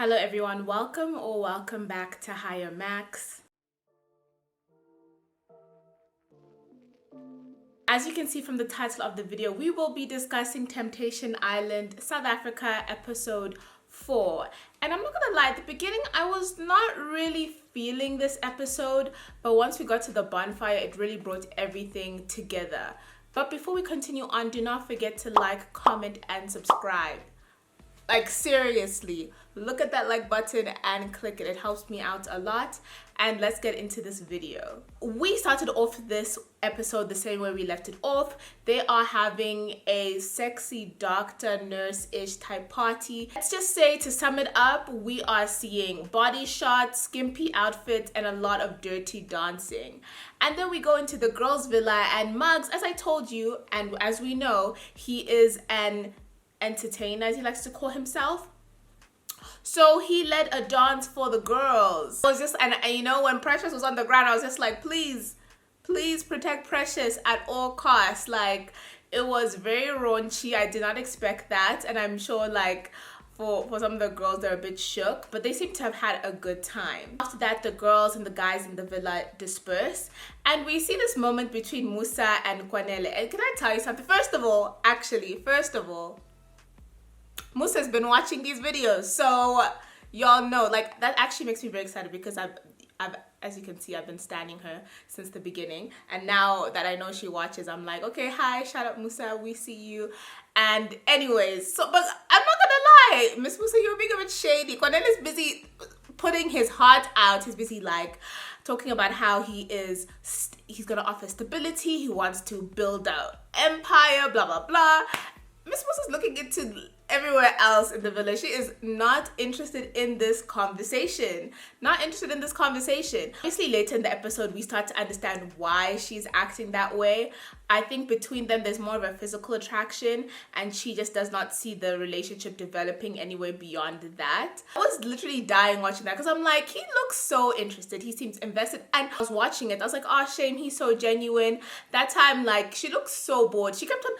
Hello everyone, welcome back to Higher Max. As you can see from the title of the video, we will be discussing Temptation Island, South Africa, episode 4. And I'm not gonna lie, at the beginning I was not really feeling this episode, but once we got to the bonfire, it really brought everything together. But before we continue on, do not forget to like, comment, and subscribe. Like seriously, look at that like button and click it. It helps me out a lot. And let's get into this video. We started off this episode the same way we left it off. They are having a sexy doctor nurse-ish type party. Let's just say, to sum it up, we are seeing body shots, skimpy outfits, and a lot of dirty dancing. And then we go into the girls' villa, and Muggs, as I told you, and as we know, he is an entertainer, as he likes to call himself. So he led a dance for the girls. It was just, and you know, when Precious was on the ground, I was just like, please protect Precious at all costs. Like, it was very raunchy. I did not expect that, and I'm sure like for some of the girls, they're a bit shook, but they seem to have had a good time. After that, the girls and the guys in the villa disperse, and we see this moment between Musa and Kwanele. And can I tell you something? First of all, Musa's been watching these videos, so y'all know, like, that actually makes me very excited because I've as you can see, I've been standing her since the beginning, and now that I know she watches, I'm like, okay, hi, shout out Musa, we see you. And anyways, so, but I'm not gonna lie, Miss Musa, you're being a bit shady. Cornel is busy putting his heart out. He's busy like talking about how he's gonna offer stability, he wants to build an empire, blah blah blah. Miss Musa's looking into everywhere else in the village. She is not interested in this conversation. Obviously, later in the episode, we start to understand why she's acting that way. I think between them, there's more of a physical attraction, and she just does not see the relationship developing anywhere beyond that. I was literally dying watching that because I'm like, he looks so interested. He seems invested. And I was watching it. I was like, oh, shame. He's so genuine. That time, like, she looks so bored. She kept on...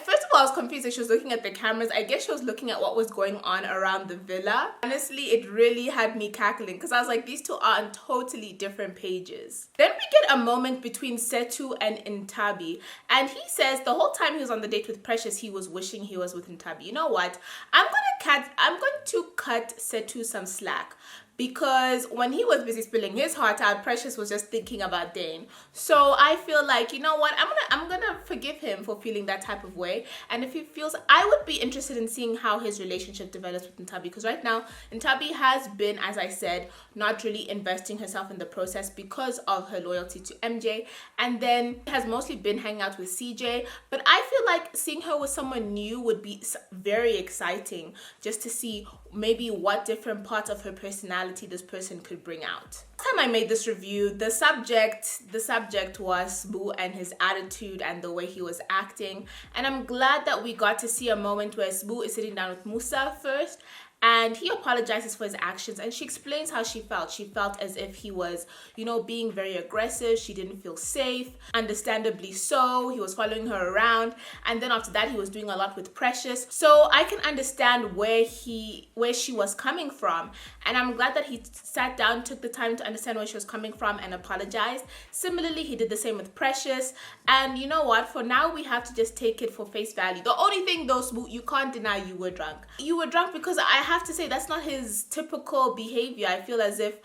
First of all, I was confused that she was looking at the cameras. I guess she was looking at what was going on around the villa. Honestly, it really had me cackling because I was like, these two are on totally different pages. Then we get a moment between Setu and Ntabi. And he says the whole time he was on the date with Precious, he was wishing he was with Ntabi. You know what? I'm going to cut Setu some slack. Because when he was busy spilling his heart out, Precious was just thinking about Dane. So I feel like, you know what, I'm gonna forgive him for feeling that type of way. And if he feels, I would be interested in seeing how his relationship develops with Ntabi. Because right now, Ntabi has been, as I said, not really investing herself in the process because of her loyalty to MJ. And then has mostly been hanging out with CJ. But I feel like seeing her with someone new would be very exciting, just to see maybe what different parts of her personality this person could bring out. Last time I made this review, the subject was Sbu and his attitude and the way he was acting. And I'm glad that we got to see a moment where Sbu is sitting down with Musa first, and he apologizes for his actions, and she explains how she felt. She felt as if he was, you know, being very aggressive. She didn't feel safe, understandably so. He was following her around, and then after that, he was doing a lot with Precious. So I can understand where she was coming from, and I'm glad that he sat down, took the time to understand where she was coming from, and apologized. Similarly, he did the same with Precious, and you know what? For now, we have to just take it for face value. The only thing, though, you can't deny you were drunk. You were drunk because I have to say that's not his typical behavior. I feel as if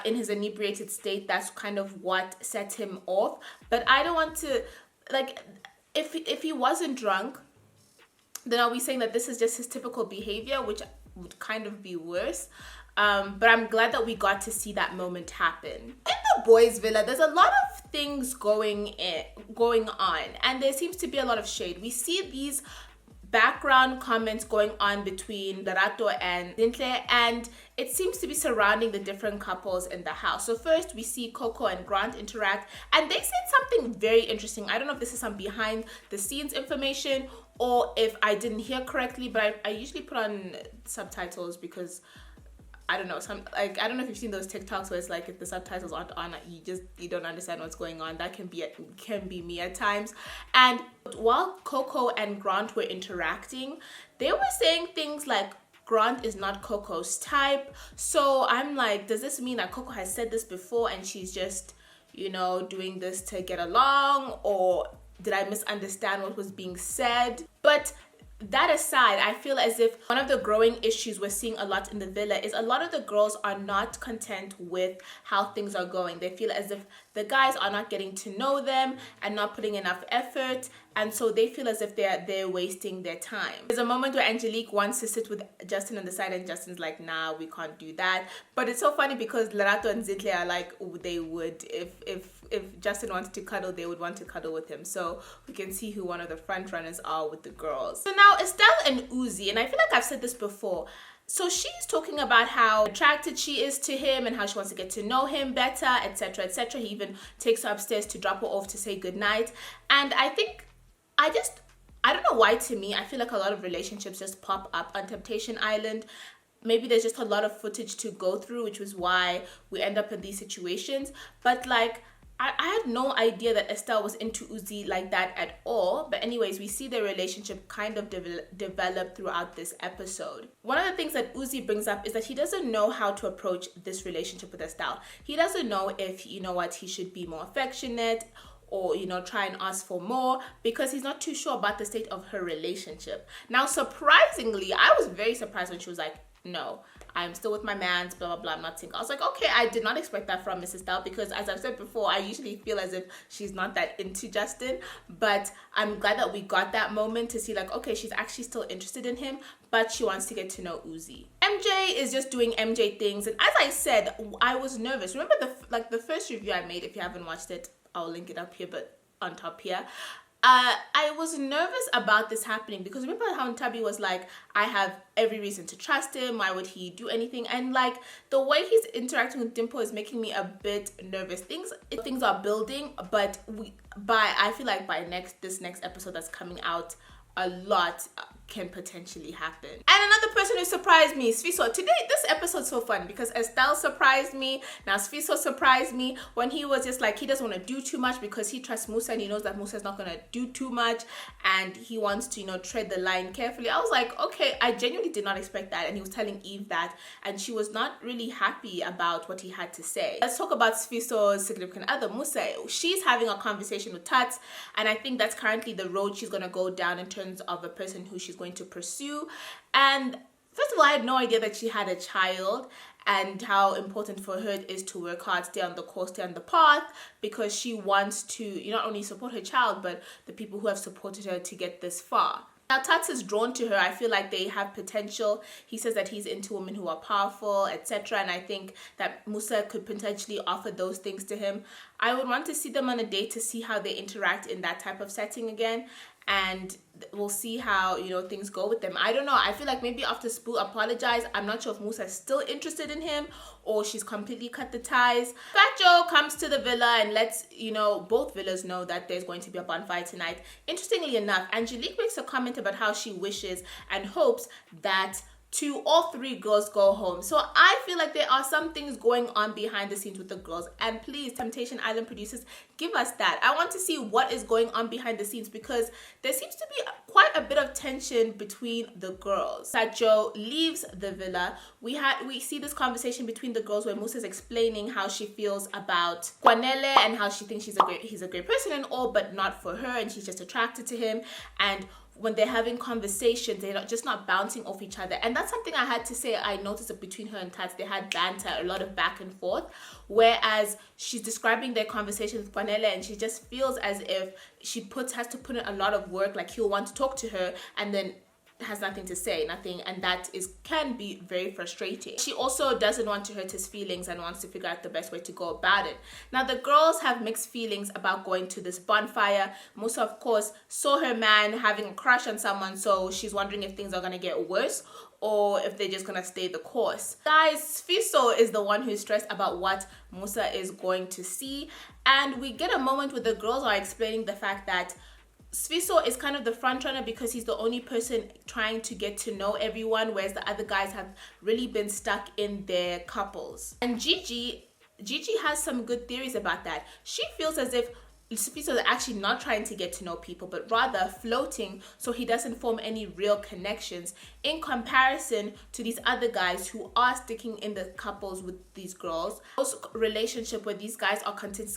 in his inebriated state, that's kind of what set him off. But I don't want to, like, if he wasn't drunk, then are we saying that this is just his typical behavior, which would kind of be worse? But I'm glad that we got to see that moment happen. In the boys' villa, there's a lot of things going on, and there seems to be a lot of shade. We see these background comments going on between Lerato and Dintle, and it seems to be surrounding the different couples in the house. So first we see Coco and Grant interact, and they said something very interesting. I don't know if this is some behind the scenes information or if I didn't hear correctly, but I usually put on subtitles because I don't know, I don't know if you've seen those TikToks where it's like if the subtitles aren't on, you don't understand what's going on. That can be me at times. And while Coco and Grant were interacting, they were saying things like, Grant is not Coco's type. So I'm like, does this mean that Coco has said this before and she's just, you know, doing this to get along? Or did I misunderstand what was being said? But that aside, I feel as if one of the growing issues we're seeing a lot in the villa is a lot of the girls are not content with how things are going. They feel as if the guys are not getting to know them and not putting enough effort, and so they feel as if they're wasting their time. There's a moment where Angelique wants to sit with Justin on the side and Justin's like, nah, we can't do that. But it's so funny because Lerato and Zintle are like, they would, if Justin wanted to cuddle, they would want to cuddle with him. So we can see who one of the front runners are with the girls. So now Estelle and Uzi, and I feel like I've said this before. So she's talking about how attracted she is to him and how she wants to get to know him better, etc., etc. He even takes her upstairs to drop her off to say goodnight. And I think, I don't know why, to me, I feel like a lot of relationships just pop up on Temptation Island. Maybe there's just a lot of footage to go through, which was why we end up in these situations. But like, I had no idea that Estelle was into Uzi like that at all. But anyways, we see their relationship kind of develop throughout this episode. One of the things that Uzi brings up is that he doesn't know how to approach this relationship with Estelle. He doesn't know if, you know what, he should be more affectionate or, you know, try and ask for more, because he's not too sure about the state of her relationship. Now, surprisingly, I was very surprised when she was like, no, I'm still with my mans, blah, blah, blah, I'm not single. I was like, okay, I did not expect that from Mrs. Style, because as I've said before, I usually feel as if she's not that into Justin, but I'm glad that we got that moment to see like, okay, she's actually still interested in him, but she wants to get to know Uzi. MJ is just doing MJ things, and as I said, I was nervous. Remember the first review I made? If you haven't watched it, I'll link it up here, but on top here. I was nervous about this happening because remember how Ntabi was like, I have every reason to trust him, why would he do anything? And like the way he's interacting with Dimple is making me a bit nervous. Things are building, but I feel like by this next episode that's coming out, a lot can potentially happen. And another person who surprised me, Sfiso. Today, this episode's so fun because Estelle surprised me. Now Sfiso surprised me when he was just like, he doesn't want to do too much because he trusts Musa and he knows that Musa is not going to do too much and he wants to, you know, tread the line carefully. I was like, okay, I genuinely did not expect that. And he was telling Eve that, and she was not really happy about what he had to say. Let's talk about Sfiso's significant other, Musa. She's having a conversation with Tats, and I think that's currently the road she's going to go down in terms of a person who she's going to pursue. And first of all, I had no idea that she had a child and how important for her it is to work hard, stay on the course, stay on the path, because she wants to, you not only support her child, but the people who have supported her to get this far. Now, Tats is drawn to her. I feel like they have potential. He says that he's into women who are powerful, etc. And I think that Musa could potentially offer those things to him. I would want to see them on a date to see how they interact in that type of setting again. And we'll see how, you know, things go with them. I don't know. I feel like maybe after Spoo apologized, I'm not sure if Musa is still interested in him or she's completely cut the ties. Fat Joe comes to the villa and lets, you know, both villas know that there's going to be a bonfire tonight. Interestingly enough, Angelique makes a comment about how she wishes and hopes that all three girls go home. So I feel like there are some things going on behind the scenes with the girls, and please, Temptation Island producers, give us that. I want to see what is going on behind the scenes because there seems to be quite a bit of tension between the girls. That Joe leaves the villa, we see this conversation between the girls where Musa is explaining how she feels about Kwanele and how she thinks he's a great person and all, but not for her, and she's just attracted to him. And when they're having conversations, they're not bouncing off each other. And that's something I had to say. I noticed that between her and Tats, they had banter, a lot of back and forth. Whereas she's describing their conversation with Kwanele and she just feels as if she has to put in a lot of work. Like he'll want to talk to her and then has nothing to say, and that can be very frustrating. She also doesn't want to hurt his feelings and wants to figure out the best way to go about it. Now the girls have mixed feelings about going to this bonfire. Musa, of course, saw her man having a crush on someone, so she's wondering if things are going to get worse or if they're just going to stay the course. Guys, Sfiso is the one who's stressed about what Musa is going to see, and we get a moment where the girls are explaining the fact that Sfiso is kind of the front runner because he's the only person trying to get to know everyone, whereas the other guys have really been stuck in their couples. And Gigi has some good theories about that. She feels as if Sfiso is actually not trying to get to know people, but rather floating so he doesn't form any real connections in comparison to these other guys who are sticking in the couples with these girls. Also, relationship where these guys are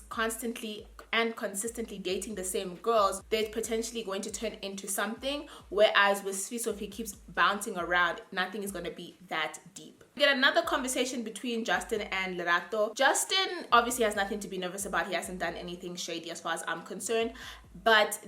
constantly and consistently dating the same girls, they're potentially going to turn into something, whereas with Sfiso, if he keeps bouncing around, nothing is going to be that deep. We get another conversation between Justin and Lerato. Justin obviously has nothing to be nervous about. He hasn't done anything shady as far as I'm concerned, but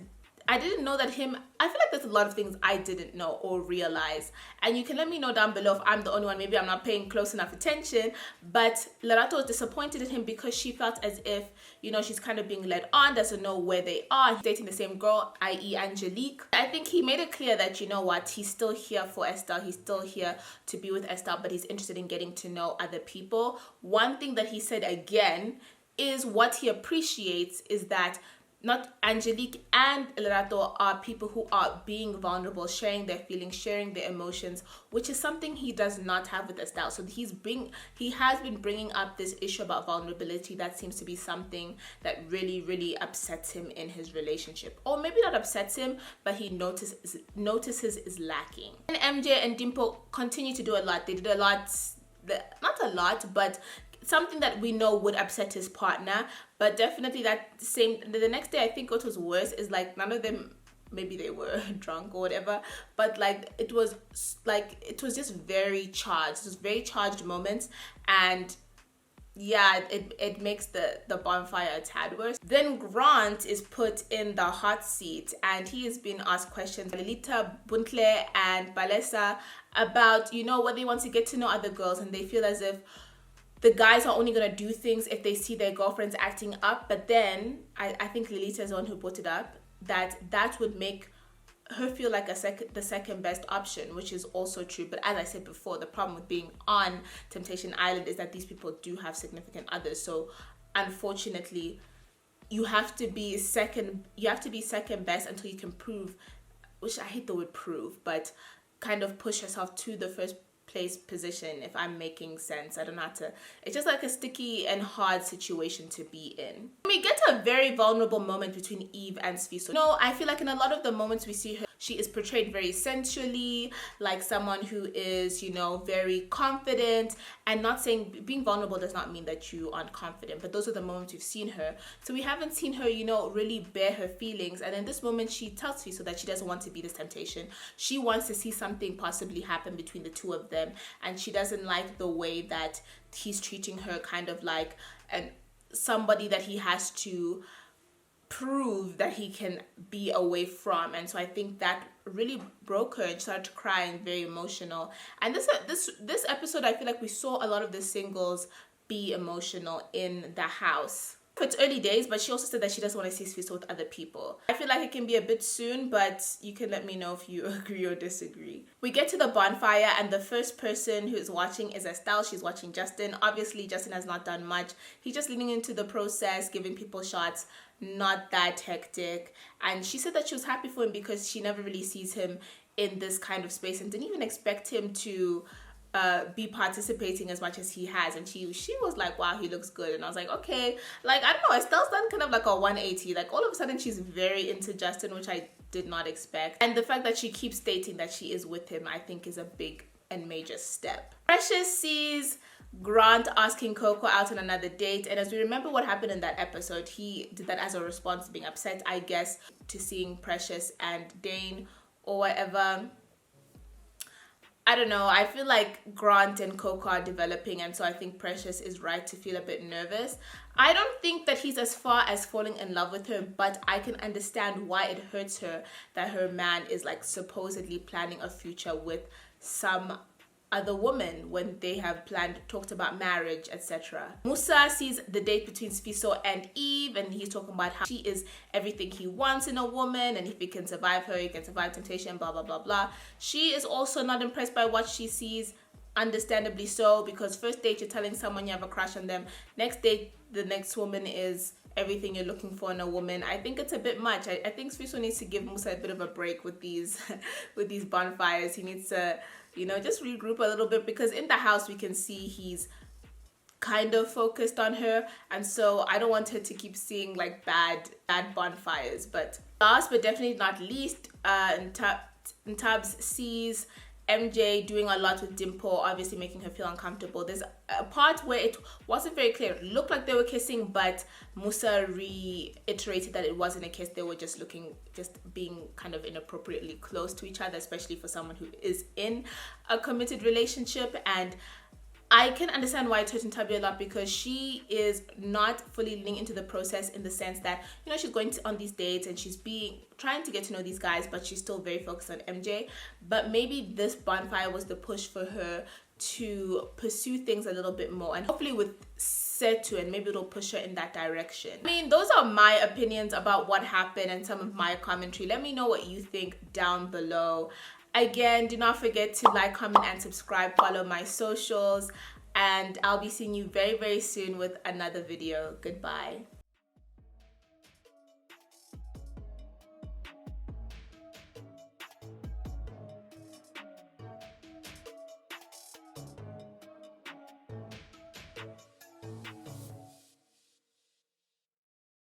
I didn't know that I feel like there's a lot of things I didn't know or realize. And you can let me know down below if I'm the only one. Maybe I'm not paying close enough attention. But Lerato was disappointed in him because she felt as if, you know, she's kind of being led on, doesn't know where they are. He's dating the same girl, i.e. Angelique. I think he made it clear that, you know what, he's still here for Estelle. He's still here to be with Estelle, but he's interested in getting to know other people. One thing that he said again is what he appreciates is that not Angelique and Lerato are people who are being vulnerable, sharing their feelings, sharing their emotions, which is something he does not have with Estelle. So he has been bringing up this issue about vulnerability. That seems to be something that really, really upsets him in his relationship, or maybe not upsets him, but he notices is lacking. And MJ and Dimple continue to do a lot. They did a lot, not a lot, but something that we know would upset his partner. But definitely the next day, I think what was worse is like none of them, maybe they were drunk or whatever, but like it was just very charged. It was very charged moments, and yeah, it makes the bonfire a tad worse. Then Grant is put in the hot seat and he is being asked questions, Lilita, Buntle and Balesa, about, you know, what they want to get to know other girls, and they feel as if the guys are only going to do things if they see their girlfriends acting up. But then I think Lilita is the one who brought it up, that would make her feel like the second best option, which is also true. But as I said before, the problem with being on Temptation Island is that these people do have significant others. So unfortunately, you have to be second best until you can prove, which I hate the word prove, but kind of push yourself to the first place position, if I'm making sense. I don't know how to, it's just like a sticky and hard situation to be in. We get to a very vulnerable moment between Eve and Sfiso. No, I feel like in a lot of the moments we see her, she is portrayed very sensually, like someone who is, you know, very confident. And not saying being vulnerable does not mean that you aren't confident, but those are the moments we've seen her. So we haven't seen her, you know, really bare her feelings. And in this moment, she tells Sfiso that she doesn't want to be this temptation. She wants to see something possibly happen between the two of them. And she doesn't like the way that he's treating her kind of like somebody that he has to prove that he can be away from. And so I think that really broke her, and she started to cry and very emotional. And this episode, I feel like we saw a lot of the singles be emotional in the house. It's early days, but she also said that she doesn't want to see Sfiso with other people. I feel like it can be a bit soon, but you can let me know if you agree or disagree. We get to the bonfire, and the first person who is watching is Estelle. She's watching Justin. Obviously, Justin has not done much. He's just leaning into the process, giving people shots, not that hectic. And she said that she was happy for him because she never really sees him in this kind of space and didn't even expect him to be participating as much as he has. And she was like, wow, he looks good. And I was like, okay, like, I don't know, Estelle's done kind of like a 180. Like, all of a sudden she's very into Justin, which I did not expect. And the fact that she keeps stating that she is with him, I think is a big and major step. Precious sees Grant asking Coco out on another date, and as we remember what happened in that episode, he did that as a response to being upset, I guess, to seeing Precious and Dane or whatever. I don't know, I feel like Grant and Coco are developing, and so I think Precious is right to feel a bit nervous. I don't think that he's as far as falling in love with her, but I can understand why it hurts her that her man is like supposedly planning a future with some other woman when they have talked about marriage, etc. Musa sees the date between Sfiso and Eve, and he's talking about how she is everything he wants in a woman, and if he can survive her, he can survive temptation, blah blah blah blah. She is also not impressed by what she sees, understandably so, because first date you're telling someone you have a crush on them, next date the next woman is everything you're looking for in a woman. I think it's a bit much. I think Sfiso needs to give Musa a bit of a break with these with these bonfires. He needs to, you know, just regroup a little bit, because in the house we can see he's kind of focused on her, and so I don't want her to keep seeing like bad bonfires. But last but definitely not least, Ntabs sees MJ doing a lot with Dimple, obviously making her feel uncomfortable. There's a part where it wasn't very clear. It looked like they were kissing, but Musa reiterated that it wasn't a kiss. They were just being kind of inappropriately close to each other, especially for someone who is in a committed relationship. And I can understand why it hurt Ntabi a lot, because she is not fully leaning into the process, in the sense that, you know, she's going on these dates and she's trying to get to know these guys, but she's still very focused on MJ. But maybe this bonfire was the push for her to pursue things a little bit more, and hopefully with Setu, and maybe it'll push her in that direction. I mean, those are my opinions about what happened and some of my commentary. Let me know what you think down below. Again, do not forget to like, comment, and subscribe. Follow my socials, and I'll be seeing you very, very soon with another video. Goodbye.